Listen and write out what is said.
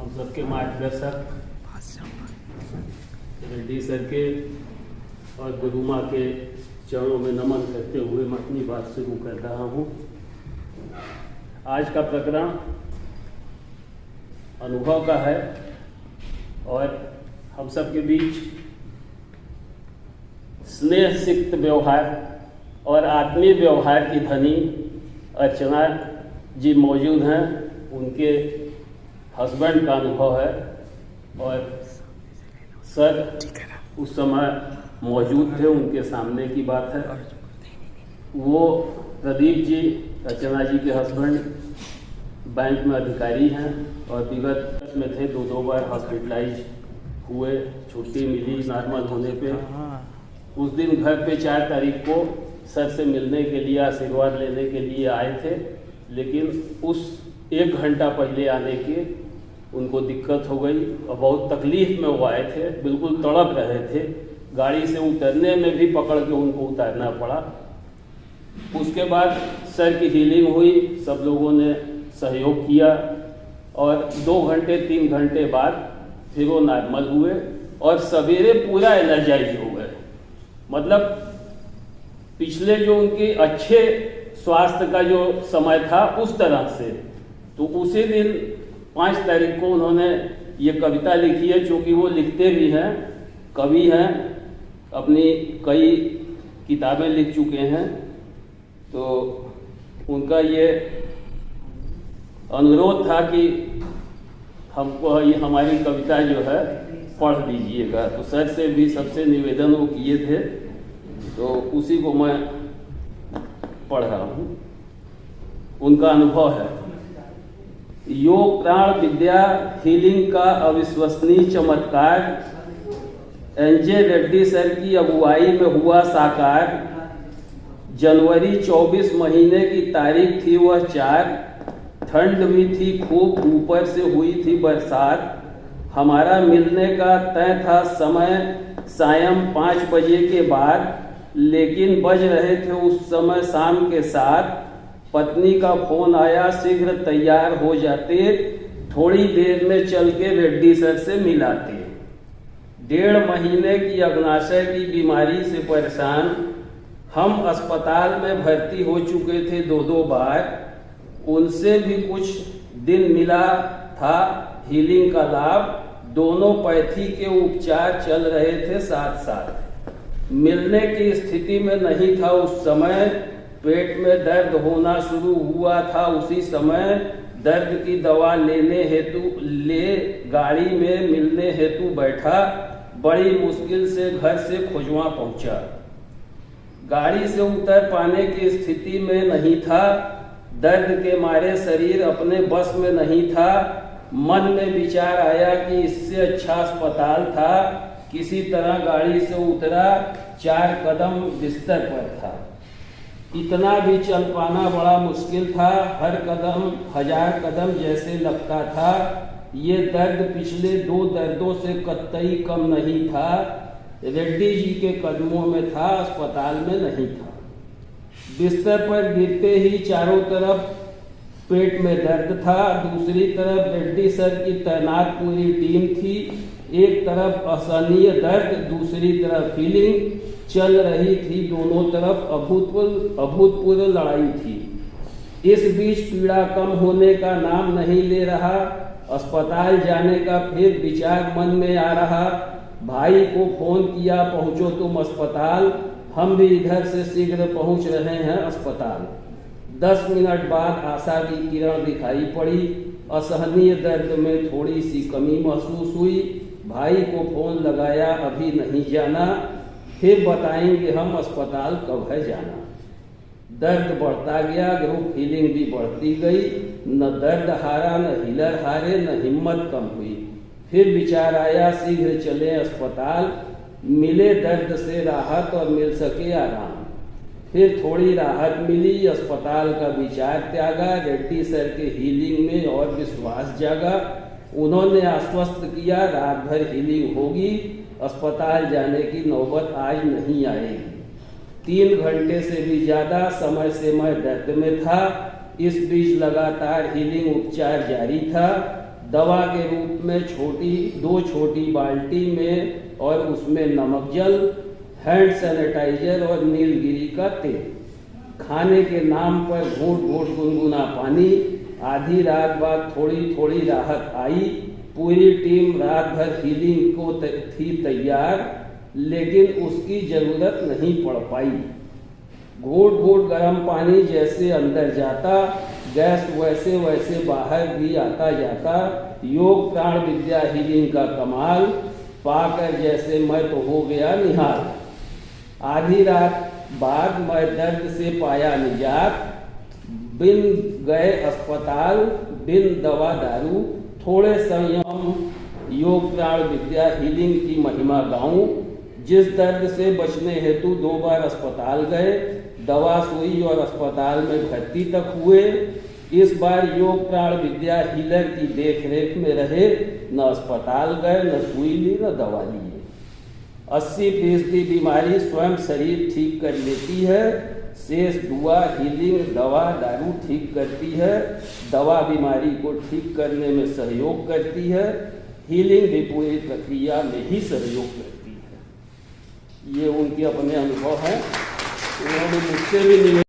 हम सबके मार्गदर्शक रेड्डी सर के और गुरु माँ के चरणों में नमन करते हुए मैं अपनी बात शुरू कर रहा हूँ। आज का प्रकरण अनुभव का है और हम सबके बीच स्नेह सिक्त व्यवहार और आत्मीय व्यवहार की धनी अर्चना जी मौजूद हैं। उनके हस्बैंड का अनुभव है और सर उस समय मौजूद थे, उनके सामने की बात है। वो प्रदीप जी, अर्चना जी के हस्बैंड, बैंक में अधिकारी हैं और विगत में थे, दो बार हॉस्पिटलाइज हुए, छुट्टी मिली नॉर्मल होने पे। उस दिन घर पे 4 तारीख को सर से मिलने के लिए, आशीर्वाद लेने के लिए आए थे, लेकिन उस 1 घंटा पहले आने के उनको दिक्कत हो गई और बहुत तकलीफ में वो आए थे, बिल्कुल तड़प रहे थे। गाड़ी से उतरने में भी पकड़ के उनको उतारना पड़ा। उसके बाद सर की हीलिंग हुई, सब लोगों ने सहयोग किया और 2 घंटे 3 घंटे बाद फिर वो नॉर्मल हुए और सवेरे पूरा एनर्जाइज हो गए। मतलब पिछले जो उनके अच्छे स्वास्थ्य का जो समय था उस तरह से। तो उसी दिन 5 तारीख को उन्होंने ये कविता लिखी है, क्योंकि वो लिखते भी हैं, कवि हैं, अपनी कई किताबें लिख चुके हैं। तो उनका ये अनुरोध था कि हमको ये हमारी कविता जो है पढ़ दीजिएगा। तो सर से भी सबसे निवेदन वो किए थे, तो उसी को मैं पढ़ रहा हूँ। उनका अनुभव है। योग प्राण विद्या हीलिंग का अविश्वसनीय चमत्कार एनजे रेड्डी सर की अगुवाई में हुआ साकार। जनवरी 24 महीने की तारीख थी वह 4। ठंड भी थी खूब, ऊपर से हुई थी बरसात। हमारा मिलने का तय था समय सायं 5 बजे के बाद, लेकिन बज रहे थे उस समय शाम के 7। पत्नी का फोन आया, शीघ्र तैयार हो जाते, थोड़ी देर में चल के रेड्डी सर से मिलाते। 1.5 महीने की अग्नाशय की बीमारी से परेशान हम अस्पताल में भर्ती हो चुके थे 2 बार। उनसे भी कुछ दिन मिला था हीलिंग का लाभ। दोनों पैथी के उपचार चल रहे थे साथ साथ। मिलने की स्थिति में नहीं था उस समय। पेट में दर्द होना शुरू हुआ था उसी समय। दर्द की दवा लेने हेतु गाड़ी में मिलने हेतु बैठा। बड़ी मुश्किल से घर से खुजवा पहुंचा। गाड़ी से उतर पाने की स्थिति में नहीं था। दर्द के मारे शरीर अपने बस में नहीं था। मन में विचार आया कि इससे अच्छा अस्पताल था। किसी तरह गाड़ी से उतरा, 4 कदम बिस्तर पर था। इतना भी चल पाना बड़ा मुश्किल था। हर कदम 1000 कदम जैसे लगता था। ये दर्द पिछले 2 दर्दों से कतई कम नहीं था। रेड्डी जी के कदमों में था, अस्पताल में नहीं था। बिस्तर पर गिरते ही चारों तरफ पेट में दर्द था। दूसरी तरफ रेड्डी सर की तैनात पूरी टीम थी। एक तरफ असहनीय दर्द, दूसरी तरफ हीलिंग चल रही थी। दोनों तरफ अभूतपूर्व लड़ाई थी। इस बीच पीड़ा कम होने का नाम नहीं ले रहा। अस्पताल जाने का फिर विचार मन में आ रहा। भाई को फोन किया, पहुंचो तुम अस्पताल, हम भी इधर से शीघ्र पहुंच रहे हैं अस्पताल। 10 मिनट बाद आशा की किरण दिखाई पड़ी। असहनीय दर्द में थोड़ी सी कमी महसूस हुई। भाई को फोन लगाया, अभी नहीं जाना, फिर बताएंगे हम अस्पताल कब है जाना। दर्द बढ़ता गया, ग्रुप हीलिंग भी बढ़ती गई। न दर्द हारा, न हीलर हारे, न हिम्मत कम हुई। फिर विचार आया, शीघ्र चले अस्पताल, मिले दर्द से राहत और मिल सके आराम। फिर थोड़ी राहत मिली, अस्पताल का विचार त्यागा। रेड्डी सर के हीलिंग में और विश्वास जागा। उन्होंने आश्वस्त किया, रात भर हीलिंग होगी, अस्पताल जाने की नौबत आज नहीं आएगी। 3 घंटे से भी ज़्यादा समय से मैं दर्द में था। इस बीच लगातार हीलिंग उपचार जारी था। दवा के रूप में दो छोटी बाल्टी में और उसमें नमक जल, हैंड सैनिटाइजर और नीलगिरी का तेल। खाने के नाम पर घूंट घूंट गुनगुना पानी। आधी रात बाद थोड़ी थोड़ी राहत आई। पूरी टीम रात भर हीलिंग को थी तैयार, लेकिन उसकी जरूरत नहीं पड़ पाई। घूंट घूंट गर्म पानी जैसे अंदर जाता, गैस वैसे वैसे बाहर भी आता जाता। योग प्राण विद्या हीलिंग का कमाल पाकर जैसे मैं तो हो गया निहाल। आधी रात बाद मैं दर्द से पाया निजात, बिन गए अस्पताल, बिन दवा दारू। थोड़े संयम योग प्राण विद्या हीलिंग की महिमा गाऊं। जिस दर्द से बचने हेतु 2 बार अस्पताल गए, दवा सुई और अस्पताल में भर्ती तक हुए, इस बार योग प्राण विद्या हीलर की देखरेख में रहे। न अस्पताल गए, न सुई ली, न दवा ली। 80% बीमारी स्वयं शरीर ठीक कर लेती है। शेष दुआ, हीलिंग, दवा दारू ठीक करती है। दवा बीमारी को ठीक करने में सहयोग करती है, हीलिंग भी पूरी प्रक्रिया में ही सहयोग करती है। ये उनके अपने अनुभव हैं। उन्होंने मुझसे भी